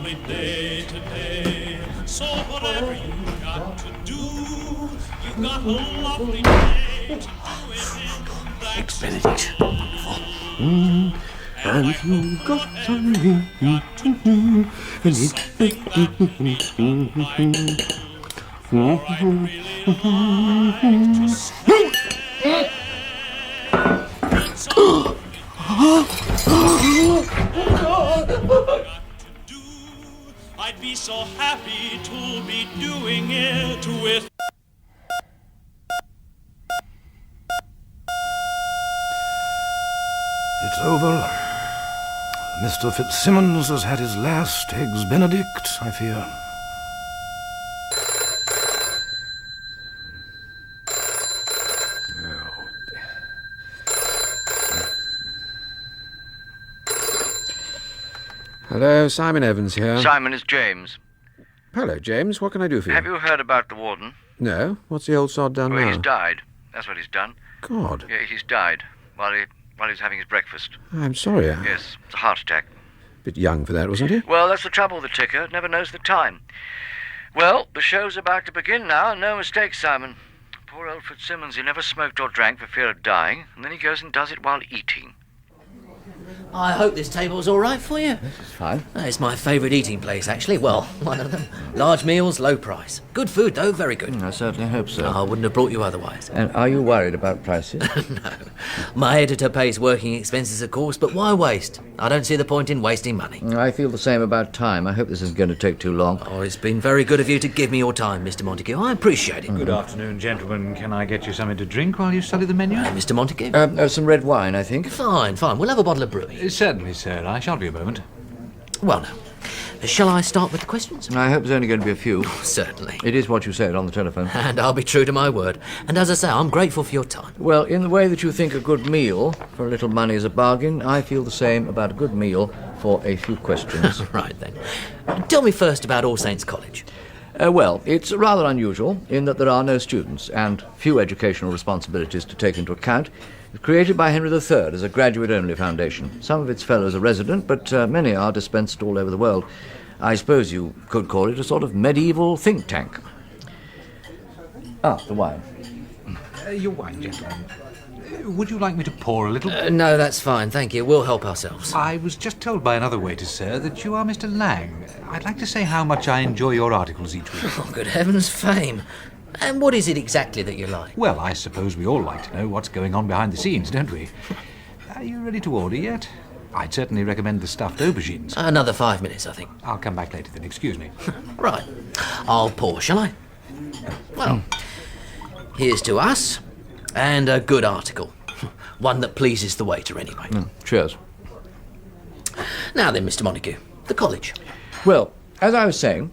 lovely day today. So whatever you got to do, you got a lovely day to do it in. Eggs Benedict. And you got something to do, something that you like to do. For I'd really like to stay. I'd be so happy to be doing it with. It's over. Mr. Fitzsimmons has had his last Eggs Benedict, I fear. Hello, Simon Evans here. Simon, it's James. Hello, James. What can I do for you? Have you heard about the warden? No. What's the old sod done Well, now? he's died. That's what he's done. God. Yeah, he's died while he's having his breakfast. I'm sorry. Yes, it's a heart attack. Bit young for that, wasn't he? Well, that's the trouble with the ticker. It never knows the time. Well, the show's about to begin now. No mistake, Simon. Poor old Fitzsimmons, he never smoked or drank for fear of dying, and then he goes and does it while eating. I hope this table's all right for you. It's fine. It's my favourite eating place, actually. Well, one of them. Large meals, low price. Good food, though, very good. I certainly hope so. I wouldn't have brought you otherwise. And are you worried about prices? No. My editor pays working expenses, of course, but why waste? I don't see the point in wasting money. I feel the same about time. I hope this isn't going to take too long. Oh, it's been very good of you to give me your time, Mr. Montague. I appreciate it. Good afternoon, gentlemen. Can I get you something to drink while you study the menu? Mr. Montague? Some red wine, I think. Fine. We'll have a bottle of brewing. Certainly, sir. I shan't be a moment. Well, now, shall I start with the questions? I hope there's only going to be a few. Certainly. It is what you said on the telephone. And I'll be true to my word. And as I say, I'm grateful for your time. Well, in the way that you think a good meal for a little money is a bargain, I feel the same about a good meal for a few questions. Right, then. Tell me first about All Saints College. Well, it's rather unusual in that there are no students and few educational responsibilities to take into account. It's created by Henry III as a graduate-only foundation. Some of its fellows are resident, but many are dispensed all over the world. I suppose you could call it a sort of medieval think tank. The wine. Your wine, gentlemen. Would you like me to pour a little? No, that's fine, thank you. We'll help ourselves. I was just told by another waiter, sir, that you are Mr. Lang. I'd like to say how much I enjoy your articles each week. Oh, good heavens, fame. And what is it exactly that you like? Well, I suppose we all like to know what's going on behind the scenes, don't we? Are you ready to order yet? I'd certainly recommend the stuffed aubergines. Another 5 minutes, I think. I'll come back later then, excuse me. Right. I'll pour, shall I? Well, here's to us, and a good article. One that pleases the waiter, anyway. Cheers. Now then, Mr. Montague, the college. Well, as I was saying,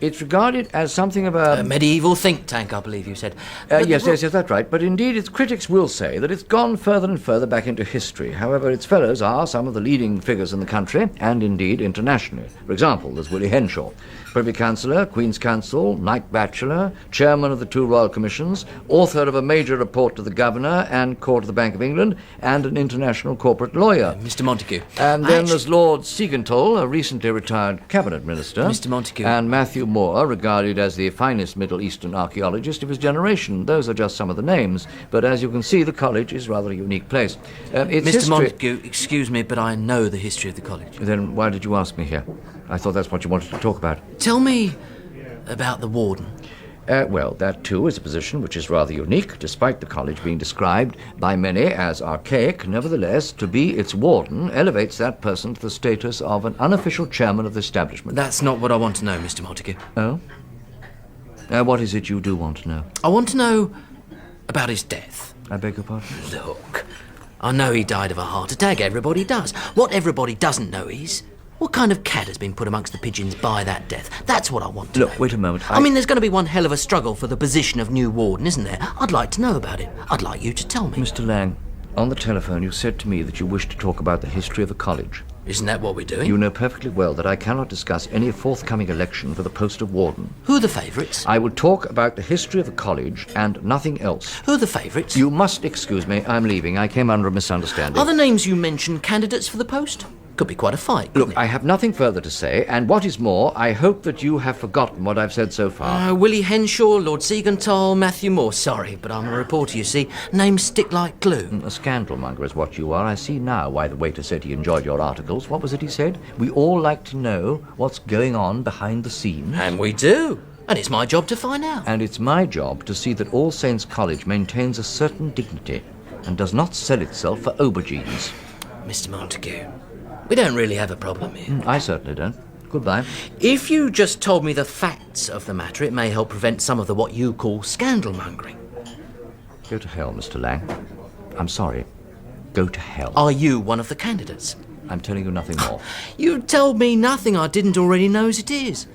it's regarded as something of a medieval think tank, I believe you said. Yes, that's right. But indeed, its critics will say that it's gone further and further back into history. However, its fellows are some of the leading figures in the country, and indeed internationally. For example, there's Willie Henshaw, Privy Councillor, Queen's Counsel, Knight Bachelor, Chairman of the 2 Royal Commissions, author of a major report to the Governor and Court of the Bank of England, and an international corporate lawyer. Mr. Montague. And then there's Lord Siegenthaler, a recently retired cabinet minister. Mr. Montague. And Matthew Moore, regarded as the finest Middle Eastern archaeologist of his generation. Those are just some of the names. But as you can see, the college is rather a unique place. Mr. Montague, excuse me, but I know the history of the college. Then why did you ask me here? I thought that's what you wanted to talk about. Tell me about the warden. Well, that too is a position which is rather unique, despite the college being described by many as archaic. Nevertheless, to be its warden elevates that person to the status of an unofficial chairman of the establishment. That's not what I want to know, Mr. Montague. Oh? What is it you do want to know? I want to know about his death. I beg your pardon? Look, I know he died of a heart attack. Everybody does. What everybody doesn't know is what kind of cat has been put amongst the pigeons by that death. That's what I want to know. Look, wait a moment. I mean, there's going to be one hell of a struggle for the position of new warden, isn't there? I'd like to know about it. I'd like you to tell me. Mr. Lang, on the telephone you said to me that you wished to talk about the history of the college. Isn't that what we're doing? You know perfectly well that I cannot discuss any forthcoming election for the post of warden. Who are the favourites? I will talk about the history of the college and nothing else. Who are the favourites? You must excuse me. I'm leaving. I came under a misunderstanding. Are the names you mentioned candidates for the post? Could be quite a fight. Look, I have nothing further to say, and what is more, I hope that you have forgotten what I've said so far. Willie Henshaw, Lord Siegenthal, Matthew Moore. Sorry, but I'm a reporter, you see. Names stick like glue. A scandalmonger is what you are. I see now why the waiter said he enjoyed your articles. What was it he said? We all like to know what's going on behind the scenes. And we do. And it's my job to find out. And it's my job to see that All Saints College maintains a certain dignity and does not sell itself for aubergines. Mr. Montague, we don't really have a problem here. I certainly don't. Goodbye. If you just told me the facts of the matter, it may help prevent some of the what you call scandalmongering. Go to hell, Mr. Lang. I'm sorry. Go to hell. Are you one of the candidates? I'm telling you nothing more. You told me nothing I didn't already know as it is.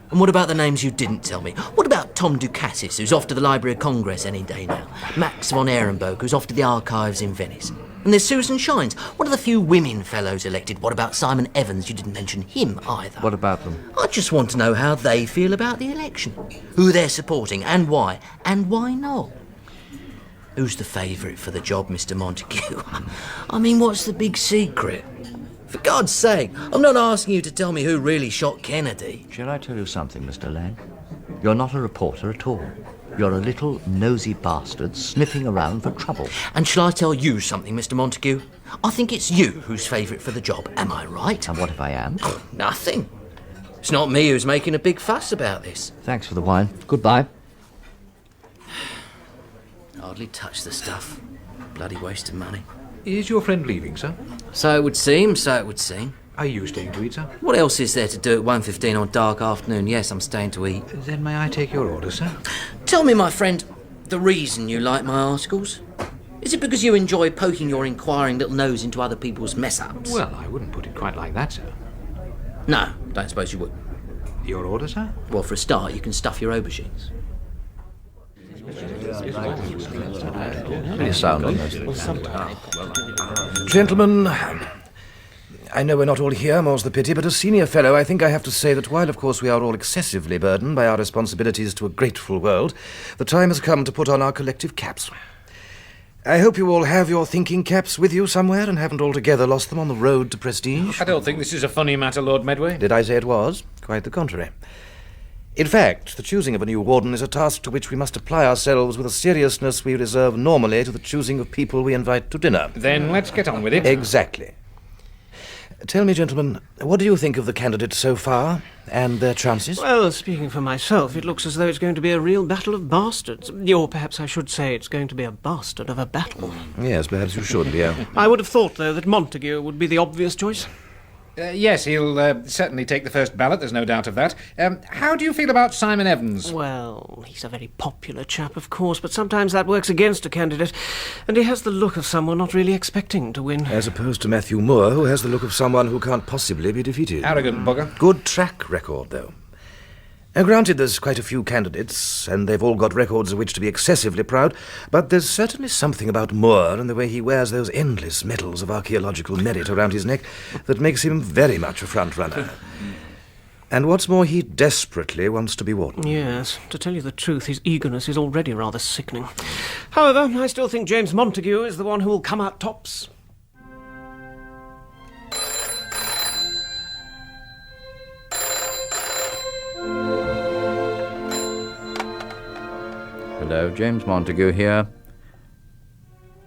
And what about the names you didn't tell me? What about Tom Ducatis, who's off to the Library of Congress any day now? Max von Ehrenberg, who's off to the archives in Venice? And there's Susan Shines, one of the few women fellows elected. What about Simon Evans? You didn't mention him either. What about them? I just want to know how they feel about the election. Who they're supporting and why not. Who's the favourite for the job, Mr. Montague? I mean, what's the big secret? For God's sake, I'm not asking you to tell me who really shot Kennedy. Shall I tell you something, Mr. Lang? You're not a reporter at all. You're a little nosy bastard sniffing around for trouble. And shall I tell you something, Mr. Montague? I think it's you who's favourite for the job, am I right? And what if I am? Nothing. It's not me who's making a big fuss about this. Thanks for the wine. Goodbye. Hardly touch the stuff. Bloody waste of money. Is your friend leaving, sir? So it would seem, so it would seem. Are you staying to eat, sir? What else is there to do at 1:15 on dark afternoon? Yes, I'm staying to eat. Then may I take your order, sir? Tell me, my friend, the reason you like my articles? Is it because you enjoy poking your inquiring little nose into other people's mess-ups? Well, I wouldn't put it quite like that, sir. No, don't suppose you would. Your order, sir? Well, for a start, you can stuff your aubergines. Pretty sound on those. Gentlemen, I know we're not all here, more's the pity, but as senior fellow, I think I have to say that while, of course, we are all excessively burdened by our responsibilities to a grateful world, the time has come to put on our collective caps. I hope you all have your thinking caps with you somewhere and haven't altogether lost them on the road to prestige. I don't think this is a funny matter, Lord Medway. Did I say it was? Quite the contrary. In fact, the choosing of a new warden is a task to which we must apply ourselves with a seriousness we reserve normally to the choosing of people we invite to dinner. Then let's get on with it. Exactly. Tell me, gentlemen, what do you think of the candidates so far, and their chances? Well, speaking for myself, it looks as though it's going to be a real battle of bastards. Or perhaps I should say it's going to be a bastard of a battle. Yes, perhaps you should, dear. I would have thought, though, that Montague would be the obvious choice. Yes, he'll certainly take the first ballot, there's no doubt of that. How do you feel about Simon Evans? Well, he's a very popular chap, of course, but sometimes that works against a candidate, and he has the look of someone not really expecting to win. As opposed to Matthew Moore, who has the look of someone who can't possibly be defeated. Arrogant bugger. Good track record, though. Now, granted, there's quite a few candidates, and they've all got records of which to be excessively proud, but there's certainly something about Moore and the way he wears those endless medals of archaeological merit around his neck that makes him very much a front-runner. And what's more, he desperately wants to be warden. Yes, to tell you the truth, his eagerness is already rather sickening. However, I still think James Montague is the one who will come out tops. Hello, James Montague here.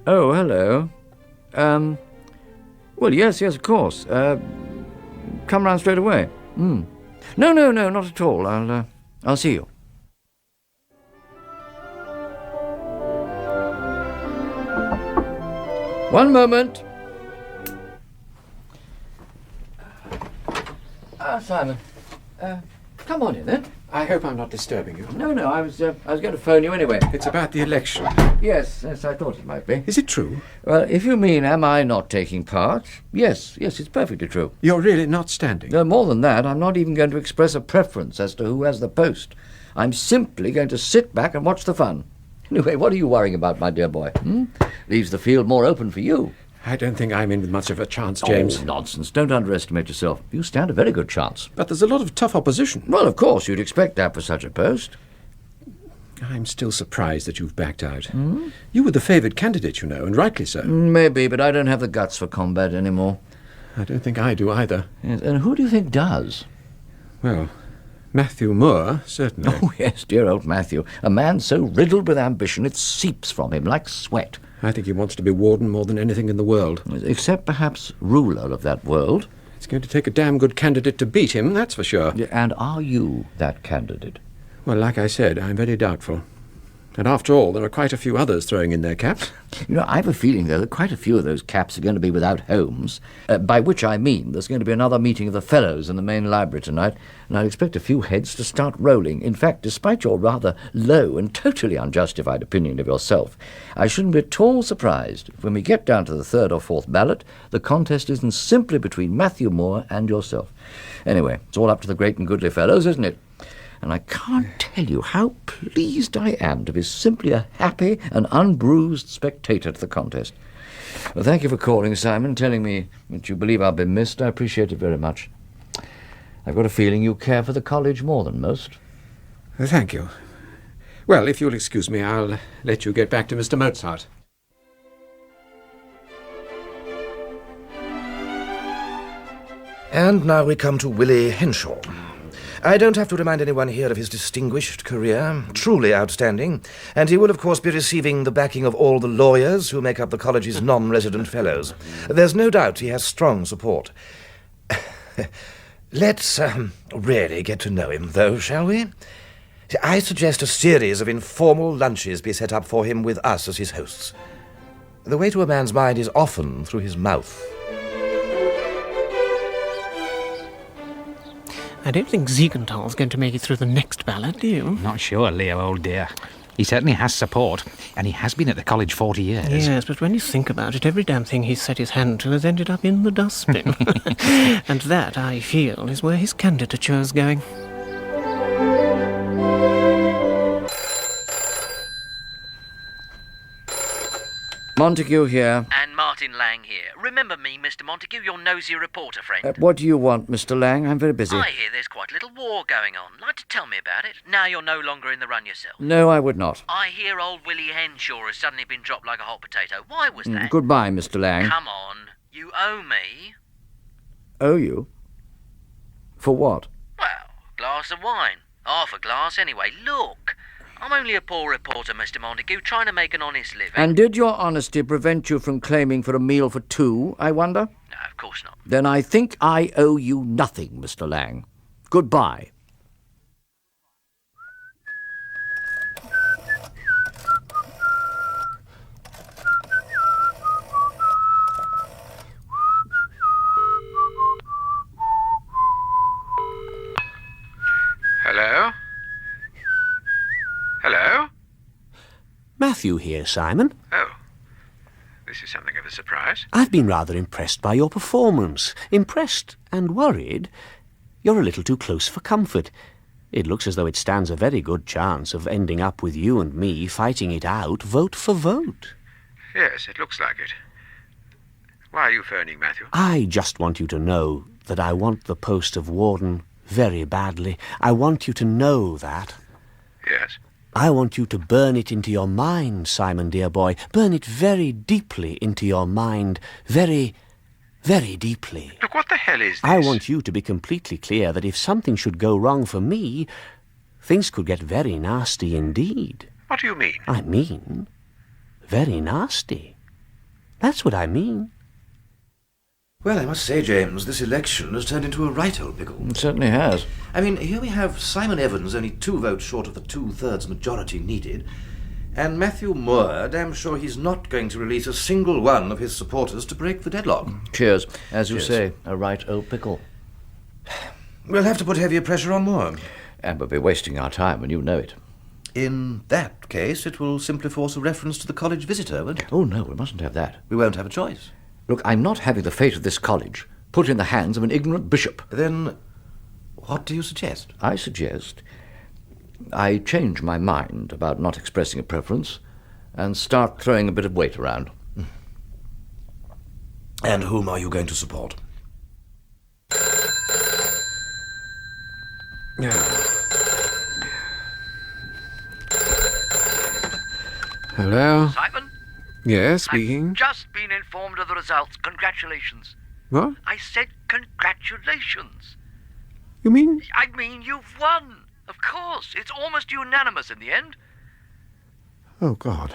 Oh, hello. Well, yes, of course. Come round straight away. No, not at all. I'll see you. One moment. Simon. Come on in, then. I hope I'm not disturbing you. No, I was going to phone you anyway. It's about the election. Yes, I thought it might be. Is it true? Well, if you mean, am I not taking part? Yes, it's perfectly true. You're really not standing? No, more than that, I'm not even going to express a preference as to who has the post. I'm simply going to sit back and watch the fun. Anyway, what are you worrying about, my dear boy? Leaves the field more open for you. I don't think I'm in with much of a chance, James. Oh, nonsense. Don't underestimate yourself. You stand a very good chance. But there's a lot of tough opposition. Well, of course, you'd expect that for such a post. I'm still surprised that you've backed out. You were the favoured candidate, you know, and rightly so. Maybe, but I don't have the guts for combat anymore. I don't think I do either. Yes, and who do you think does? Well, Matthew Moore, certainly. Oh, yes, dear old Matthew. A man so riddled with ambition it seeps from him like sweat. I think he wants to be warden more than anything in the world. Except perhaps ruler of that world. It's going to take a damn good candidate to beat him, that's for sure. And are you that candidate? Well, like I said, I'm very doubtful. And after all, there are quite a few others throwing in their caps. You know, I've a feeling, though, that quite a few of those caps are going to be without homes. By which I mean there's going to be another meeting of the Fellows in the main library tonight, and I expect a few heads to start rolling. In fact, despite your rather low and totally unjustified opinion of yourself, I shouldn't be at all surprised if when we get down to the third or fourth ballot, the contest isn't simply between Matthew Moore and yourself. Anyway, it's all up to the great and goodly Fellows, isn't it? And I can't tell you how pleased I am to be simply a happy and unbruised spectator to the contest. Well, thank you for calling, Simon, telling me that you believe I've been missed. I appreciate it very much. I've got a feeling you care for the college more than most. Thank you. Well, if you'll excuse me, I'll let you get back to Mr. Mozart. And now we come to Willie Henshaw. I don't have to remind anyone here of his distinguished career, truly outstanding, and he will, of course, be receiving the backing of all the lawyers who make up the college's non-resident fellows. There's no doubt he has strong support. Let's really get to know him, though, shall we? I suggest a series of informal lunches be set up for him with us as his hosts. The way to a man's mind is often through his mouth. I don't think Siegenthal's going to make it through the next ballot, do you? Not sure, Leo, old dear. He certainly has support, and he has been at the college 40 years. Yes, but when you think about it, every damn thing he's set his hand to has ended up in the dustbin. And that, I feel, is where his candidature's going. Montague here. And Martin Lang here. Remember me, Mr. Montague, your nosy reporter friend. What do you want, Mr. Lang? I'm very busy. I hear there's quite a little war going on. Like to tell me about it? Now you're no longer in the run yourself. No, I would not. I hear old Willie Henshaw has suddenly been dropped like a hot potato. Why was that? Goodbye, Mr. Lang. Come on. You owe me. Owe you? For what? Well, a glass of wine. Half a glass anyway. Look. I'm only a poor reporter, Mr. Montague, trying to make an honest living. And did your honesty prevent you from claiming for a meal for two, I wonder? No, of course not. Then I think I owe you nothing, Mr. Lang. Goodbye. Hello? Hello? Matthew here, Simon. Oh, this is something of a surprise. I've been rather impressed by your performance. Impressed and worried. You're a little too close for comfort. It looks as though it stands a very good chance of ending up with you and me fighting it out vote for vote. Yes, it looks like it. Why are you phoning, Matthew? I just want you to know that I want the post of warden very badly. I want you to know that. Yes. I want you to burn it into your mind, Simon, dear boy. Burn it very deeply into your mind. Very, very deeply. Look, what the hell is this? I want you to be completely clear that if something should go wrong for me, things could get very nasty indeed. What do you mean? I mean, very nasty. That's what I mean. Well, I must say, James, this election has turned into a right old pickle. It certainly has. I mean, here we have Simon Evans only 2 votes short of the 2/3 majority needed, and Matthew Moore, damn sure he's not going to release a single one of his supporters to break the deadlock. Cheers. As you Cheers. say, a right old pickle. We'll have to put heavier pressure on Moore. And we'll be wasting our time, and you know it. In that case, it will simply force a reference to the college visitor, won't it? Oh, no, we mustn't have that. We won't have a choice. Look, I'm not having the fate of this college put in the hands of an ignorant bishop. Then, what do you suggest? I suggest I change my mind about not expressing a preference and start throwing a bit of weight around. And whom are you going to support? Hello? Simon? Yes, speaking. I've just been informed of the results. Congratulations. What? I said congratulations. You mean? I mean, you've won. Of course. It's almost unanimous in the end. Oh, God.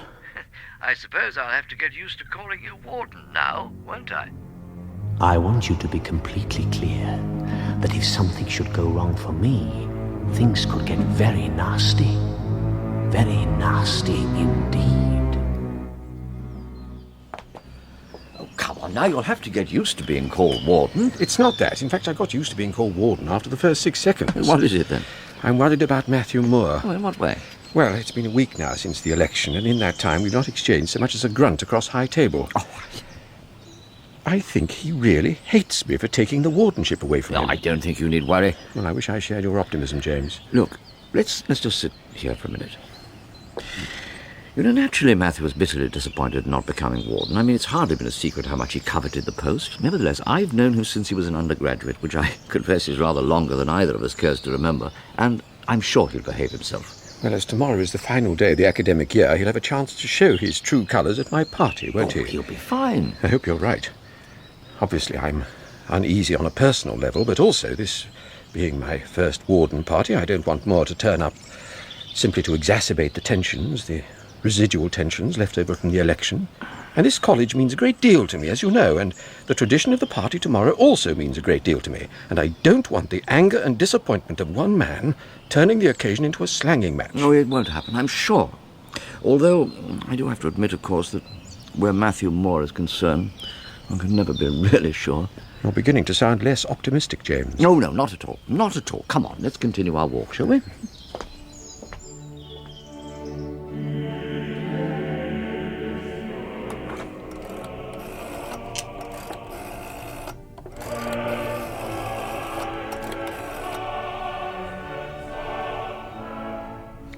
I suppose I'll have to get used to calling you warden now, won't I? I want you to be completely clear that if something should go wrong for me, things could get very nasty. Very nasty indeed. Oh, come on now, you'll have to get used to being called warden. It's not that. In fact, I got used to being called warden after the first 6 seconds. What is it, then? I'm worried about Matthew Moore. Oh, in what way? Well, it's been a week now since the election, and in that time we've not exchanged so much as a grunt across high table. Oh, I think he really hates me for taking the wardenship away from no, him. I don't think you need worry. Well, I wish I shared your optimism, James. Look, let's just sit here for a minute. You know, naturally, Matthew was bitterly disappointed in not becoming warden. I mean, it's hardly been a secret how much he coveted the post. Nevertheless, I've known him since he was an undergraduate, which I confess is rather longer than either of us cares to remember, and I'm sure he'll behave himself. Well, as tomorrow is the final day of the academic year, he'll have a chance to show his true colours at my party, won't he? He'll be fine. I hope you're right. Obviously, I'm uneasy on a personal level, but also, this being my first warden party, I don't want Moore to turn up simply to exacerbate the tensions, the residual tensions left over from the election. And this college means a great deal to me, as you know, and the tradition of the party tomorrow also means a great deal to me. And I don't want the anger and disappointment of one man turning the occasion into a slanging match. No, it won't happen, I'm sure. Although, I do have to admit, of course, that where Matthew Moore is concerned, one can never be really sure. You're beginning to sound less optimistic, James. No, not at all. Not at all. Come on, let's continue our walk, shall we?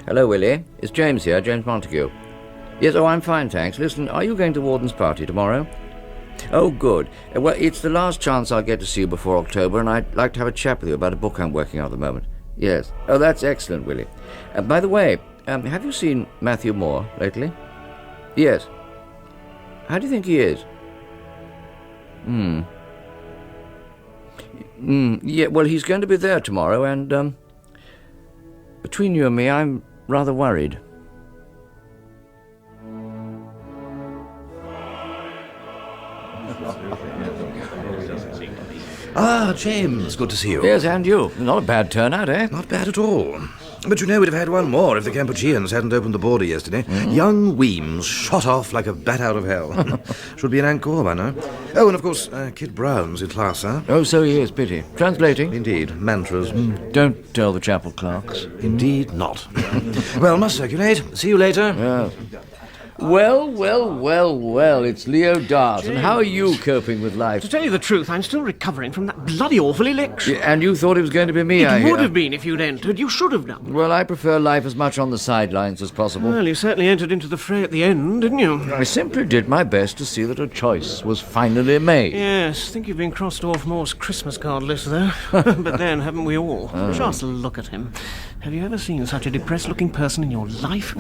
Hello, Willie. It's James here, James Montague. Yes, oh, I'm fine, thanks. Listen, are you going to Warden's party tomorrow? Oh, good. Well, it's the last chance I'll get to see you before October, and I'd like to have a chat with you about a book I'm working on at the moment. Yes. Oh, that's excellent, Willie. By the way, have you seen Matthew Moore lately? Yes. How do you think he is? Yeah, well, he's going to be there tomorrow, and, between you and me, I'm rather worried. Ah, James, good to see you. Yes, and you. Not a bad turnout, eh? Not bad at all. But you know, we'd have had one more if the Campuchians hadn't opened the border yesterday. Young Weems shot off like a bat out of hell. Should be in Angkor by now. Oh, and of course, Kid Brown's in class, huh? Oh, so he is, pity. Translating? Indeed, mantras. Don't tell the chapel clerks. Indeed not. Well, must circulate. See you later. Yes. Well, it's Leo Dart. And how are you coping with life? To tell you the truth, I'm still recovering from that bloody awful election. Yeah, and you thought it was going to be me, I It hear. would have been if you'd entered. You should have done. Well, I prefer life as much on the sidelines as possible. Well, you certainly entered into the fray at the end, didn't you? I simply did my best to see that a choice was finally made. Yes, think you've been crossed off Moore's Christmas card list, though. But then, haven't we all? Just look at him. Have you ever seen such a depressed-looking person in your life?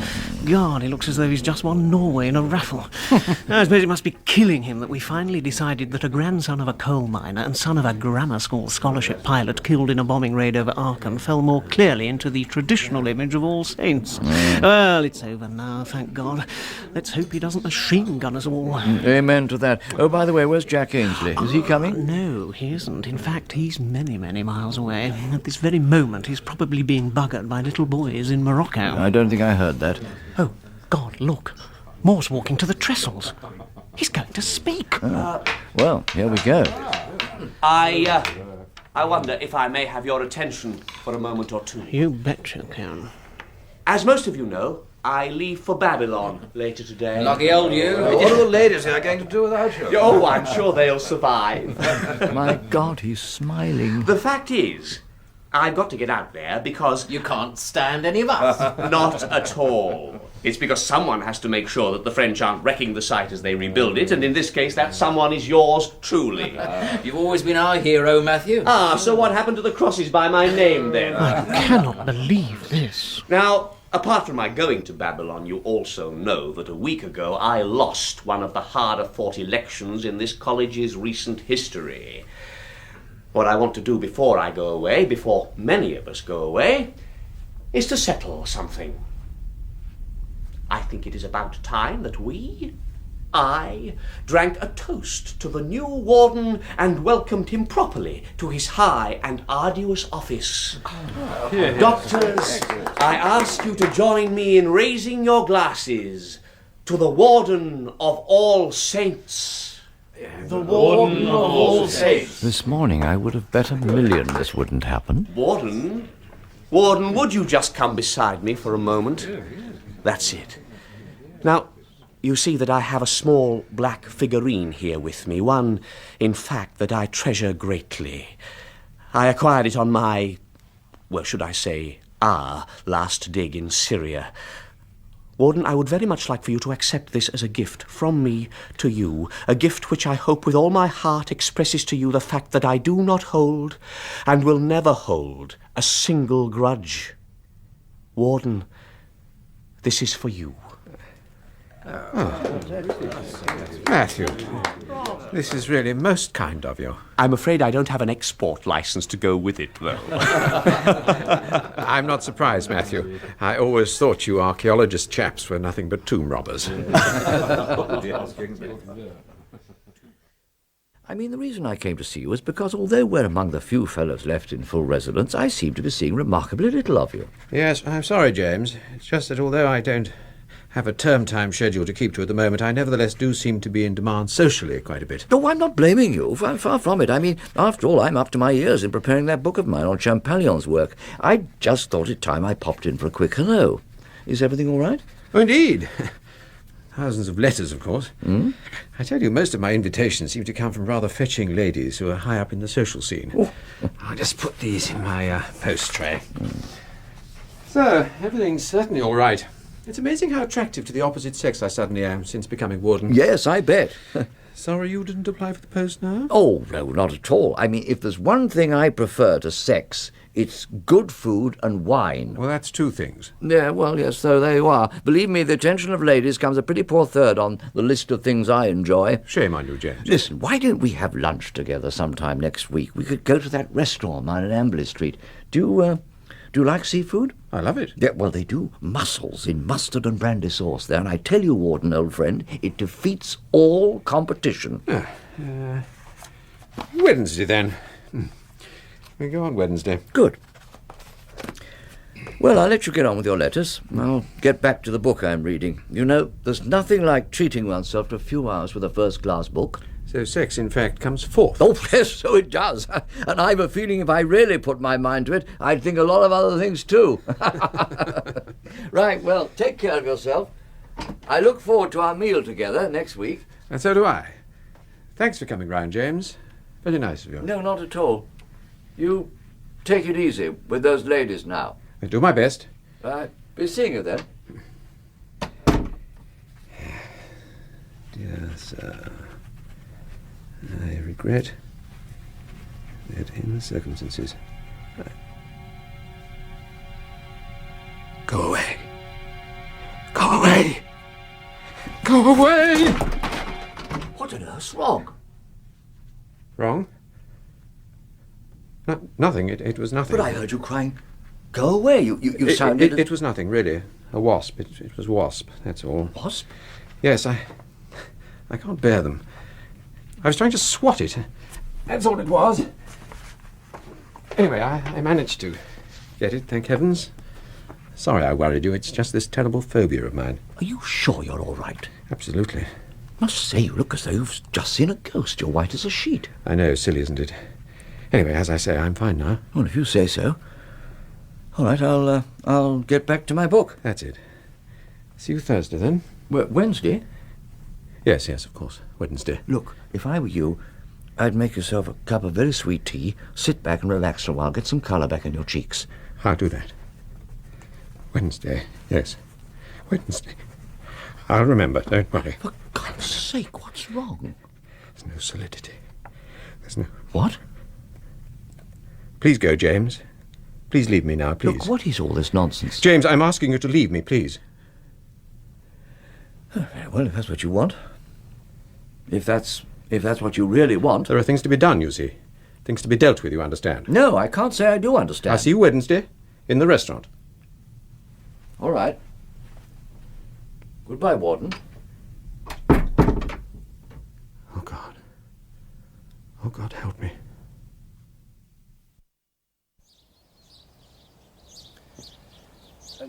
God, he looks as though he's just won Norway in a raffle. I suppose it must be killing him that we finally decided that a grandson of a coal miner and son of a grammar school scholarship pilot killed in a bombing raid over Aachen fell more clearly into the traditional image of All Saints. Well, it's over now, thank God. Let's hope he doesn't machine gun us all. Amen to that. Oh, by the way, where's Jack Ainsley? Is he coming? No, he isn't. In fact, he's many, many miles away. At this very moment, he's probably being buggered by little boys in Morocco. I don't think I heard that. Oh, God, look. Moore's walking to the trestles. He's going to speak. Well, here we go. I wonder if I may have your attention for a moment or two. You bet you can. As most of you know, I leave for Babylon later today. Lucky old you. What are the ladies here going to do without you? Oh, I'm sure they'll survive. My God, he's smiling. The fact is, I've got to get out there because... You can't stand any of us. Not at all. It's because someone has to make sure that the French aren't wrecking the site as they rebuild it, and in this case, that someone is yours truly. You've always been our hero, Matthew. Ah, so what happened to the crosses by my name, then? I cannot believe this. Now, Apart from my going to Babylon, you also know that a week ago I lost one of the harder-fought elections in this college's recent history. What I want to do before I go away, before many of us go away, is to settle something. I think it is about time that I drank a toast to the new warden and welcomed him properly to his high and arduous office. Doctors, I ask you to join me in raising your glasses to the warden of all saints. The warden of all saints. This morning I would have bet $1 million this wouldn't happen. Warden, would you just come beside me for a moment? That's it. Now, you see that I have a small black figurine here with me, one, in fact, that I treasure greatly. I acquired it on my, well, should I say, our last dig in Syria. Warden, I would very much like for you to accept this as a gift from me to you, a gift which I hope with all my heart expresses to you the fact that I do not hold, and will never hold, a single grudge. Warden, this is for you. Matthew, this is really most kind of you. I'm afraid I don't have an export license to go with it, though. I'm not surprised, Matthew. I always thought you archaeologist chaps were nothing but tomb robbers. I mean, the reason I came to see you is because although we're among the few fellows left in full residence, I seem to be seeing remarkably little of you. Yes, I'm sorry, James. It's just that although I don't have a term time schedule to keep to at the moment, I nevertheless do seem to be in demand socially quite a bit. No, I'm not blaming you. Far from it. I mean, after all, I'm up to my ears in preparing that book of mine on Champollion's work. I just thought it time I popped in for a quick hello. Is everything all right? Oh, indeed. Thousands of letters, of course. I tell you, most of my invitations seem to come from rather fetching ladies who are high up in the social scene. Oh. I'll just put these in my post tray. So, everything's certainly all right. It's amazing how attractive to the opposite sex I suddenly am since becoming warden. Yes, I bet. Sorry you didn't apply for the post now? Oh, no, not at all. I mean, if there's one thing I prefer to sex, it's good food and wine. Well, that's two things. Yeah, well, yes, so there you are. Believe me, the attention of ladies comes a pretty poor third on the list of things I enjoy. Shame on you, James. Listen, why don't we have lunch together sometime next week? We could go to that restaurant mine in Amberley Street. Do you like seafood? I love it. Yeah, well, they do mussels in mustard and brandy sauce there, and I tell you, Warden, old friend, it defeats all competition. Wednesday, then. We go on Wednesday. Good. Well, I'll let you get on with your letters. I'll get back to the book I'm reading. You know, there's nothing like treating oneself to a few hours with a first-class book. So sex, in fact, comes fourth. Oh, yes, so it does. And I've a feeling if I really put my mind to it, I'd think a lot of other things too. Right, well, take care of yourself. I look forward to our meal together next week. And so do I. Thanks for coming round, James. Very nice of you. No, not at all. You take it easy with those ladies now. I do my best. Be seeing you then. Dear sir, I regret that in the circumstances... Go away. Go away. Go away! What on earth's wrong? Wrong? Nothing. It was nothing. But I heard you crying, go away. You sounded... It was nothing, really. A wasp. It was wasp, that's all. Wasp? Yes, I can't bear them. I was trying to swat it. That's all it was. Anyway, I managed to get it, thank heavens. Sorry I worried you. It's just this terrible phobia of mine. Are you sure you're all right? Absolutely. Must say, you look as though you've just seen a ghost. You're white as a sheet. I know, silly, isn't it? Anyway, as I say, I'm fine now. Well, if you say so. All right, I'll get back to my book. That's it. See you Thursday, then? Wednesday? Yes, of course. Wednesday. Look, if I were you, I'd make yourself a cup of very sweet tea, sit back and relax for a while, get some colour back in your cheeks. I'll do that. Wednesday, yes. Wednesday. I'll remember, don't worry. For God's sake, what's wrong? There's no solidity. There's no... What? Please go, James. Please leave me now, please. Look, what is all this nonsense? James, I'm asking you to leave me, please. Well, if that's what you want. If that's what you really want. There are things to be done, you see. Things to be dealt with, you understand. No, I can't say I do understand. I'll see you Wednesday in the restaurant. All right. Goodbye, Warden. Oh, God. Oh, God, help me.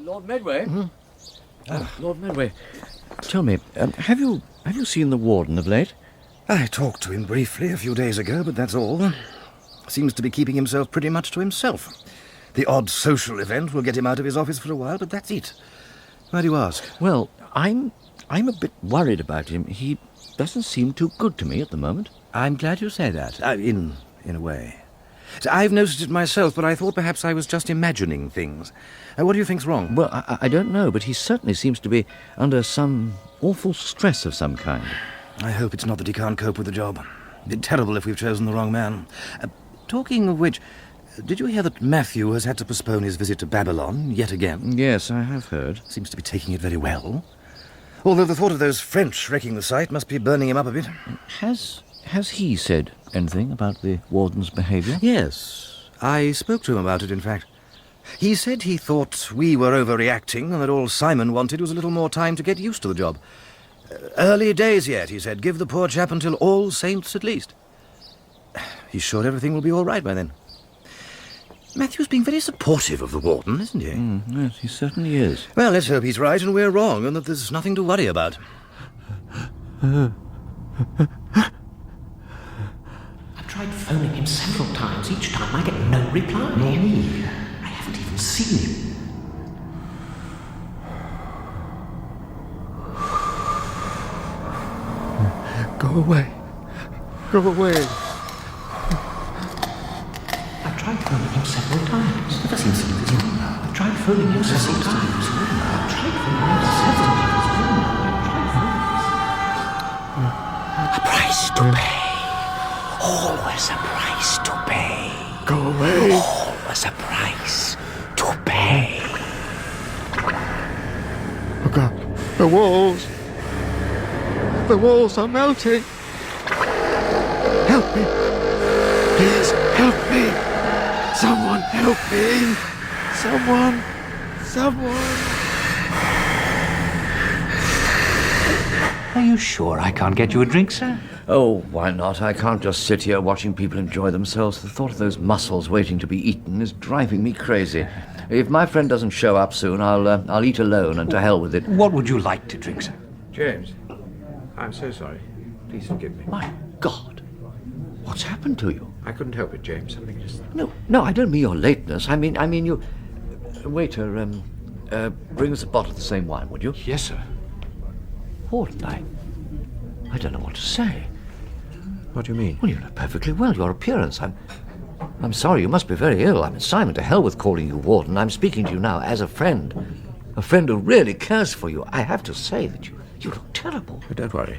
Lord Medway? Lord Medway, tell me, have you seen the Warden of late? I talked to him briefly a few days ago, but that's all. Seems to be keeping himself pretty much to himself. The odd social event will get him out of his office for a while, but that's it. Why do you ask? Well, I'm a bit worried about him. He doesn't seem too good to me at the moment. I'm glad you say that. In a way. So I've noticed it myself, but I thought perhaps I was just imagining things. What do you think's wrong? Well, I don't know, but he certainly seems to be under some awful stress of some kind. I hope it's not that he can't cope with the job. It'd be terrible if we've chosen the wrong man. Talking of which, did you hear that Matthew has had to postpone his visit to Babylon yet again? Yes, I have heard. Seems to be taking it very well. Although the thought of those French wrecking the site must be burning him up a bit. Has he said anything about the Warden's behaviour? Yes. I spoke to him about it, in fact. He said he thought we were overreacting and that all Simon wanted was a little more time to get used to the job. Early days yet, he said. Give the poor chap until All Saints at least. He's sure everything will be all right by then. Matthew's being very supportive of the Warden, isn't he? Yes, he certainly is. Well, let's hope he's right and we're wrong and that there's nothing to worry about. I've tried phoning him several times. Each time I get no reply. Nor me. I haven't even seen him. Go away. Go away. I've tried phoning him several times. Never seems to leave his room. I've tried phoning him several times. I've tried phoning him several times. A price to pay. Always a price to pay. Go away. Always a price to pay. Oh, God. The walls. The walls are melting. Help me. Please help me. Someone help me. Someone. Are you sure I can't get you a drink, sir? Oh, why not? I can't just sit here watching people enjoy themselves. The thought of those mussels waiting to be eaten is driving me crazy. If my friend doesn't show up soon, I'll eat alone, and to hell with it. What would you like to drink, sir? James, I'm so sorry. Please forgive me. My God, what's happened to you? I couldn't help it, James. Something just... No, I don't mean your lateness. I mean you. Waiter, bring us a bottle of the same wine, would you? Yes, sir. Warden, I don't know what to say. What do you mean? Well, you know perfectly well your appearance. I'm sorry, you must be very ill. I mean, Simon, to hell with calling you Warden. I'm speaking to you now as a friend who really cares for you. I have to say that you look terrible. Oh, don't worry.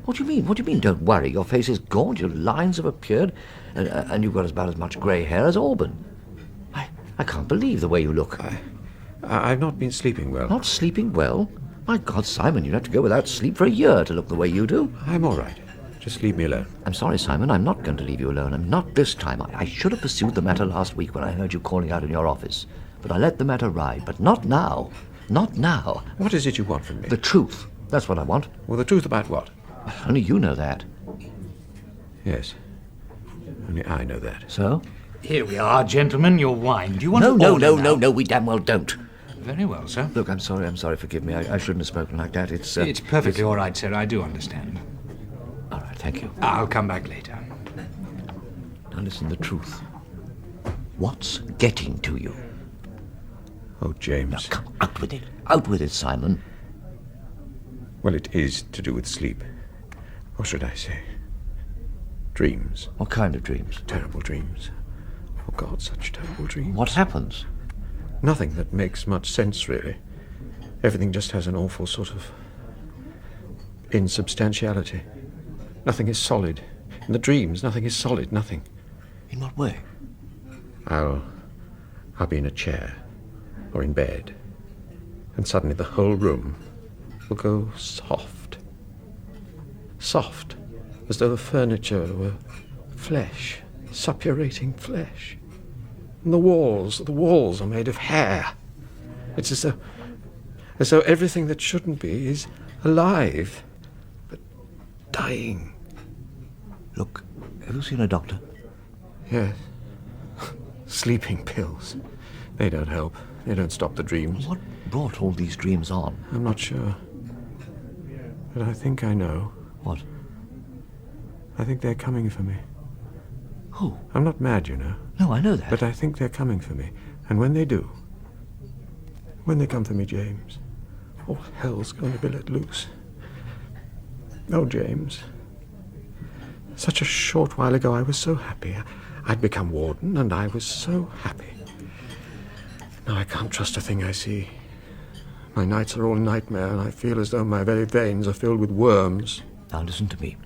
What do you mean? What do you mean, don't worry? Your face is gaunt, your lines have appeared, and you've got about as much grey hair as Alban. I can't believe the way you look. I've not been sleeping well. Not sleeping well? My God, Simon, you'd have to go without sleep for a year to look the way you do. I'm all right. Just leave me alone. I'm sorry, Simon, I'm not going to leave you alone. I'm not this time. I should have pursued the matter last week when I heard you calling out in your office. But I let the matter ride. But not now. Not now. What is it you want from me? The truth. That's what I want. Well, the truth about what? Only you know that. Yes. Only I know that. So? Here we are, gentlemen. Your wine. Do you want to order now? No, we damn well don't. Very well, sir. Look, I'm sorry, forgive me. I shouldn't have spoken like that. It's perfectly all right, sir. I do understand. All right, thank you. I'll come back later. Now listen, the truth. What's getting to you? Oh, James. Now, come, out with it. Out with it, Simon. Well, it is to do with sleep. Or should I say, dreams. What kind of dreams? Terrible dreams. Oh, God, such terrible dreams. What happens? Nothing that makes much sense, really. Everything just has an awful sort of insubstantiality. Nothing is solid. In the dreams, nothing is solid, nothing. In what way? I'll I'll be in a chair or in bed, and suddenly the whole room will go soft. Soft, as though the furniture were flesh, suppurating flesh. And the walls are made of hair. It's as though everything that shouldn't be is alive, but dying. Look, have you seen a doctor? Yes. Sleeping pills. They don't help. They don't stop the dreams. What brought all these dreams on? I'm not sure. But I think I know. What? I think they're coming for me. Who? I'm not mad, you know. No, I know that. But I think they're coming for me. And when they do, when they come for me, James, all hell's going to be let loose. Oh, James. Such a short while ago I was so happy. I'd become warden, and I was so happy. Now I can't trust a thing I see. My nights are all nightmare, and I feel as though my very veins are filled with worms. Now listen to me.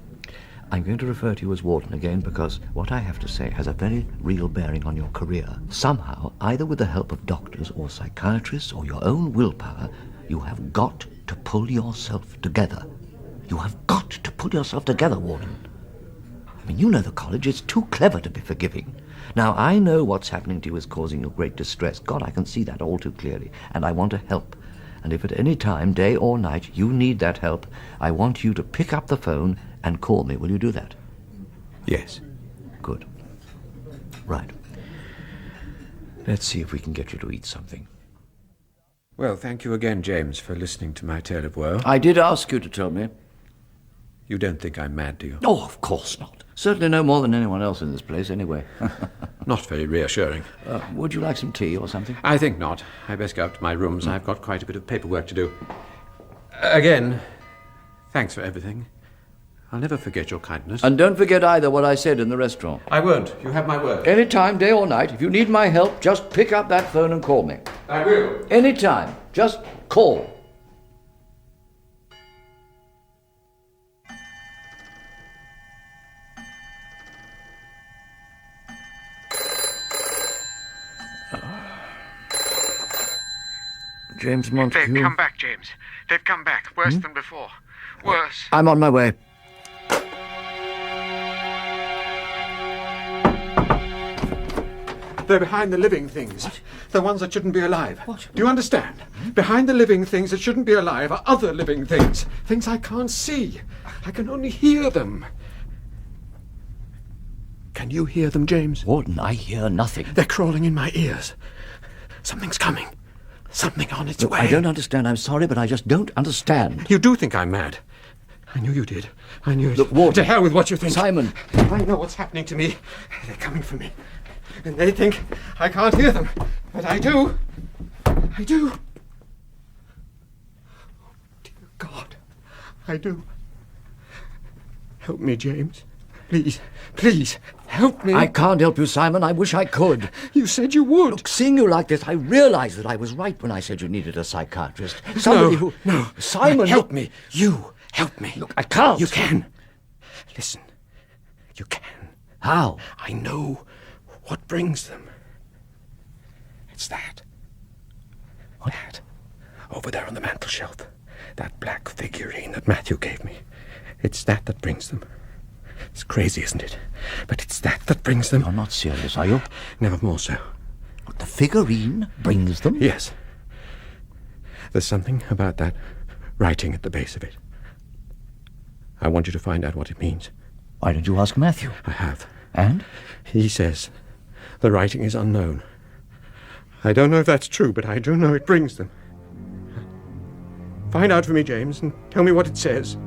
I'm going to refer to you as warden again because what I have to say has a very real bearing on your career. Somehow, either with the help of doctors or psychiatrists or your own willpower, you have got to pull yourself together. You have got to pull yourself together, warden. I mean, you know the college is too clever to be forgiving. Now, I know what's happening to you is causing you great distress. God, I can see that all too clearly, and I want to help. And if at any time, day or night, you need that help, I want you to pick up the phone and call me. Will you do that? Yes. Good. Right. Let's see if we can get you to eat something. Well, thank you again, James, for listening to my tale of woe. I did ask you to tell me. You don't think I'm mad, do you? Oh, of course not. Certainly no more than anyone else in this place, anyway. Not very reassuring. Would you like some tea or something? I think not. I best go up to my rooms. I've got quite a bit of paperwork to do. Again, thanks for everything. I'll never forget your kindness. And don't forget either what I said in the restaurant. I won't. You have my word. Any time, day or night, if you need my help, just pick up that phone and call me. I will. Any time. Just call. James Montague. They've come back, James. They've come back. Worse than before. Worse. I'm on my way. They're behind the living things. What? The ones that shouldn't be alive. What? Do you understand? Behind the living things that shouldn't be alive are other living things. Things I can't see. I can only hear them. Can you hear them, James? Warden, I hear nothing. They're crawling in my ears. Something's coming. Something on its Look, way. I don't understand. I'm sorry, but I just don't understand. You do think I'm mad. I knew you did. I knew it. Look, Warden. To hell with what you think. Simon. I know what's happening to me. They're coming for me. And they think I can't hear them. But I do. I do. Oh, dear God. I do. Help me, James. Please, please, help me. I can't help you, Simon. I wish I could. You said you would. Look, seeing you like this, I realize that I was right when I said you needed a psychiatrist. Somebody who... No. Simon... Help me. You help me. Look, I can't. You can. Listen. You can. How? I know what brings them. It's that. What? That. Over there on the mantelshelf. That black figurine that Matthew gave me. It's that brings them. It's crazy, isn't it? But it's that brings them. You're not serious, are you? Never more so. What, the figurine brings them? Yes. There's something about that writing at the base of it. I want you to find out what it means. Why don't you ask Matthew? I have. And? He says the writing is unknown. I don't know if that's true, but I do know it brings them. Find out for me, James, and tell me what it says.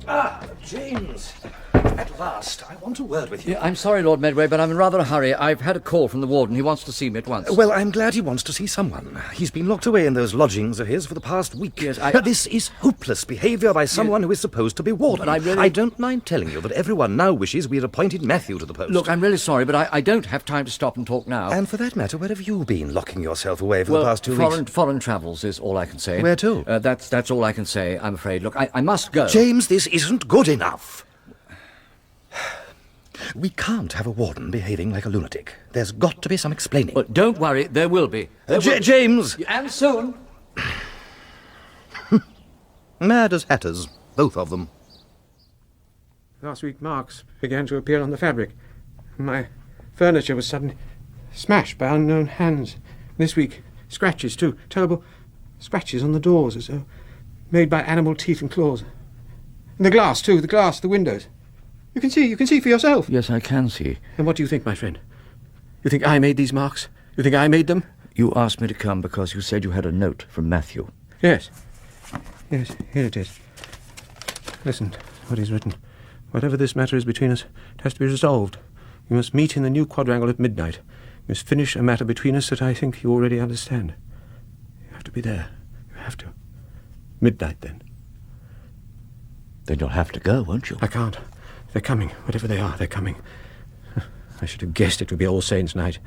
Ah, James! At at last. I want a word with you. Yeah, I'm sorry, Lord Medway, but I'm in rather a hurry. I've had a call from the warden. He wants to see me at once. Well, I'm glad he wants to see someone. He's been locked away in those lodgings of his for the past week. Yes, This is hopeless behaviour by someone who is supposed to be warden. But I don't mind telling you that everyone now wishes we had appointed Matthew to the post. Look, I'm really sorry, but I don't have time to stop and talk now. And for that matter, where have you been locking yourself away for the past 2 weeks? Foreign travels is all I can say. Where to? That's all I can say, I'm afraid. Look, I must go. James, this isn't good enough. We can't have a warden behaving like a lunatic. There's got to be some explaining. But don't worry, there will be. James! And soon. Mad as hatters, both of them. Last week marks began to appear on the fabric. My furniture was suddenly smashed by unknown hands. This week, scratches too. Terrible scratches on the doors as though made by animal teeth and claws. And the glass too, the windows. You can see for yourself. Yes, I can see. And what do you think, my friend? You think I made these marks? You think I made them? You asked me to come because you said you had a note from Matthew. Yes. Yes, here it is. Listen to what he's written. Whatever this matter is between us, it has to be resolved. We must meet in the new quadrangle at midnight. We must finish a matter between us that I think you already understand. You have to be there. You have to. Midnight, then. Then you'll have to go, won't you? I can't. They're coming. Whatever they are, they're coming. I should have guessed it would be All Saints' Night.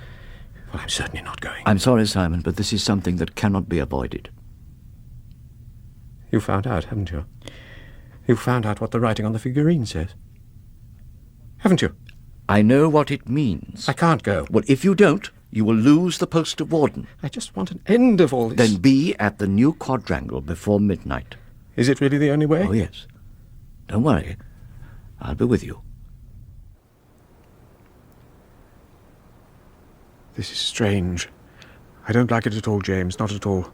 Well, I'm certainly not going. I'm sorry, Simon, but this is something that cannot be avoided. You found out, haven't you? You found out what the writing on the figurine says. Haven't you? I know what it means. I can't go. Well, if you don't, you will lose the post of warden. I just want an end of all this. Then be at the new quadrangle before midnight. Is it really the only way? Oh, yes. Don't worry. I'll be with you. This is strange. I don't like it at all, James, not at all.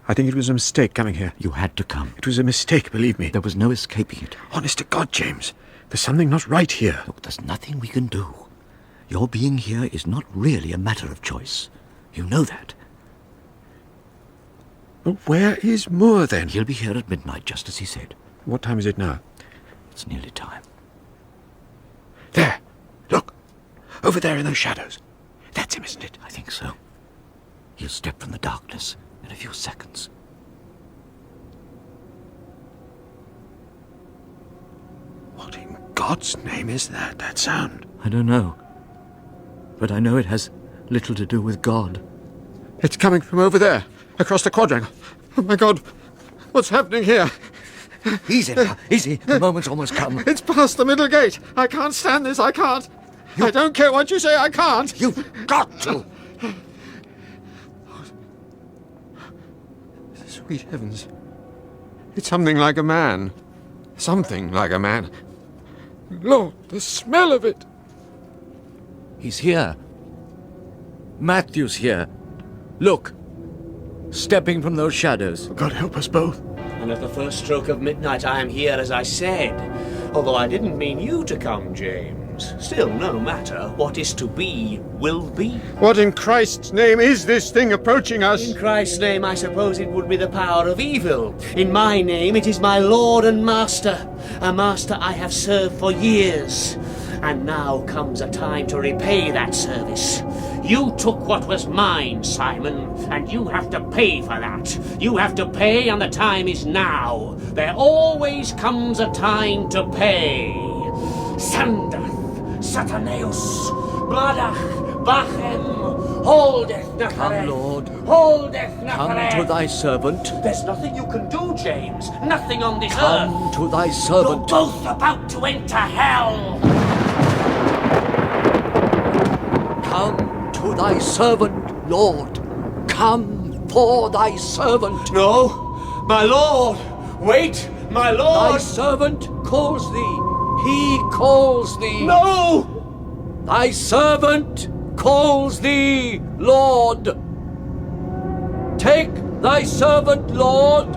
I think it was a mistake coming here. You had to come. It was a mistake, believe me. There was no escaping it. Honest to God, James, there's something not right here. Look, there's nothing we can do. Your being here is not really a matter of choice. You know that. But where is Moore, then? He'll be here at midnight, just as he said. What time is it now? It's nearly time. There! Look! Over there in those shadows. That's him, isn't it? I think so. He'll step from the darkness in a few seconds. What in God's name is that sound? I don't know. But I know it has little to do with God. It's coming from over there, across the quadrangle. Oh, my God! What's happening here? Easy now, easy. The moment's almost come. It's past the middle gate. I can't stand this. I can't. I don't care what you say. I can't. You've got to. Sweet heavens. It's something like a man. Something like a man. Lord, the smell of it. He's here. Matthew's here. Look. Stepping from those shadows. God help us both. And at the first stroke of midnight I am here, as I said. Although I didn't mean you to come, James. Still, no matter. What is to be, will be. What in Christ's name is this thing approaching us? In Christ's name, I suppose it would be the power of evil. In my name, it is my Lord and Master. A master I have served for years. And now comes a time to repay that service. You took what was mine, Simon, and you have to pay for that. You have to pay, and the time is now. There always comes a time to pay. Sandath, Sataneus, Bladach, Bachem, holdeth Nacharet. Come, Lord. Holdeth Nacharet. Come to thy servant. There's nothing you can do, James. Nothing on this earth. Come to thy servant. You're both about to enter hell. Come to thy servant, Lord. Come for thy servant. No, my Lord. Wait, my Lord. Thy servant calls thee. He calls thee. No! Thy servant calls thee, Lord. Take thy servant, Lord,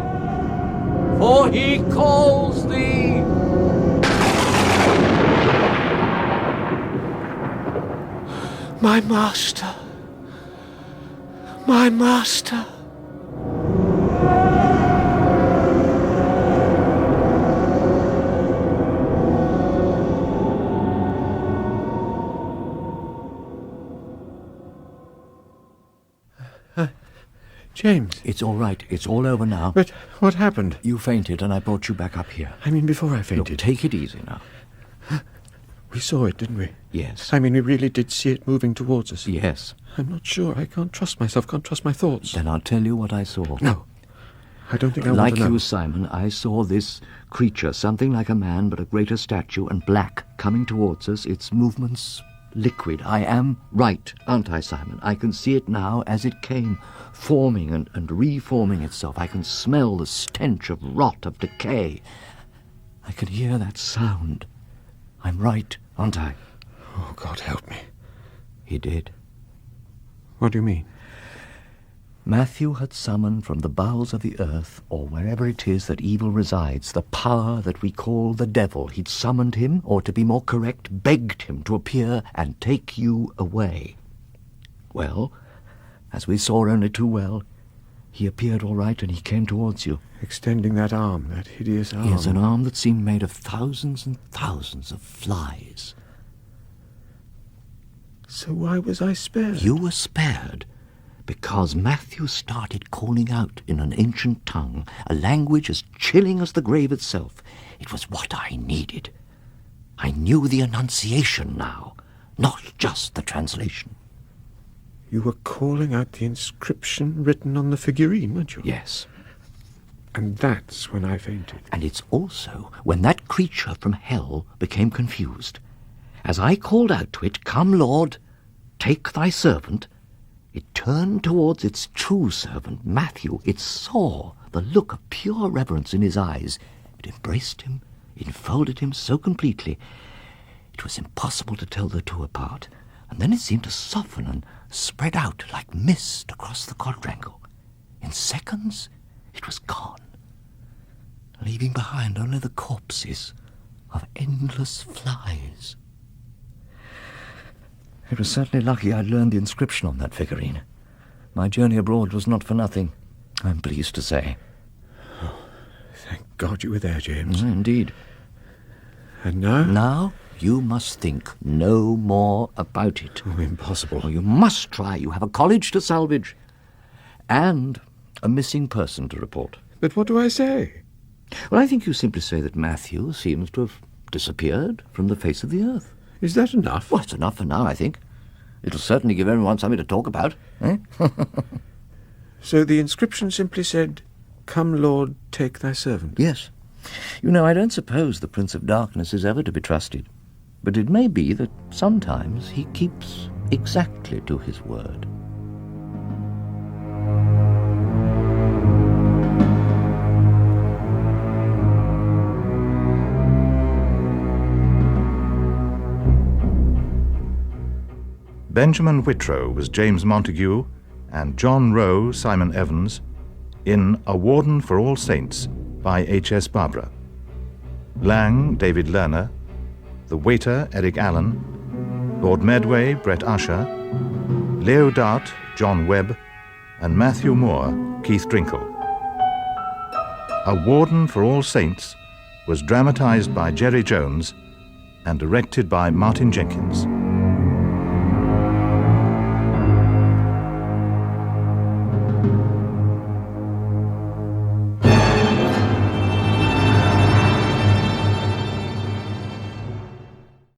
for he calls thee. My master. My master. James. It's all right. It's all over now. But what happened? You fainted and I brought you back up here. I mean, before I fainted. Look, take it easy now. We saw it, didn't we? Yes. I mean, we really did see it moving towards us. Yes. I'm not sure. I can't trust myself, can't trust my thoughts. Then I'll tell you what I saw. No. I don't think I want Like to know. you, Simon, I saw this creature, something like a man but a greater stature and black, coming towards us, its movements liquid. I am right, aren't I, Simon? I can see it now as it came, forming and reforming itself. I can smell the stench of rot, of decay. I can hear that sound. I'm right, aren't I? Oh, God help me. He did. What do you mean? Matthew had summoned from the bowels of the earth, or wherever it is that evil resides, the power that we call the devil. He'd summoned him, or to be more correct, begged him to appear and take you away. Well, as we saw only too well, he appeared all right and he came towards you. Extending that arm, that hideous arm. Yes, an arm that seemed made of thousands and thousands of flies. So why was I spared? You were spared because Matthew started calling out in an ancient tongue, a language as chilling as the grave itself. It was what I needed. I knew the enunciation now, not just the translation. You were calling out the inscription written on the figurine, weren't you? Yes. And that's when I fainted. And it's also when that creature from hell became confused. As I called out to it, "Come, Lord, take thy servant," it turned towards its true servant, Matthew. It saw the look of pure reverence in his eyes. It embraced him, enfolded him so completely, it was impossible to tell the two apart. And then it seemed to soften and spread out like mist across the quadrangle. In seconds, it was gone, leaving behind only the corpses of endless flies. It was certainly lucky I'd learned the inscription on that figurine. My journey abroad was not for nothing, I'm pleased to say. Oh, thank God you were there, James. Indeed. And now? Now you must think no more about it. Oh, impossible. Oh, you must try. You have a college to salvage and a missing person to report. But what do I say? Well, I think you simply say that Matthew seems to have disappeared from the face of the earth. Is that enough? Well, it's enough for now, I think. It'll certainly give everyone something to talk about, eh? So the inscription simply said, "Come, Lord, take thy servant." Yes. You know, I don't suppose the Prince of Darkness is ever to be trusted. But it may be that sometimes he keeps exactly to his word. Benjamin Whitrow was James Montague, and John Rowe Simon Evans, in A Warden for All Saints by HS Bhabra. Lang David Lerner, the waiter Eric Allen, Lord Medway Brett Usher, Leo Dart John Webb, and Matthew Moore Keith Drinkle. A Warden for All Saints was dramatized by Jerry Jones and directed by Martin Jenkins.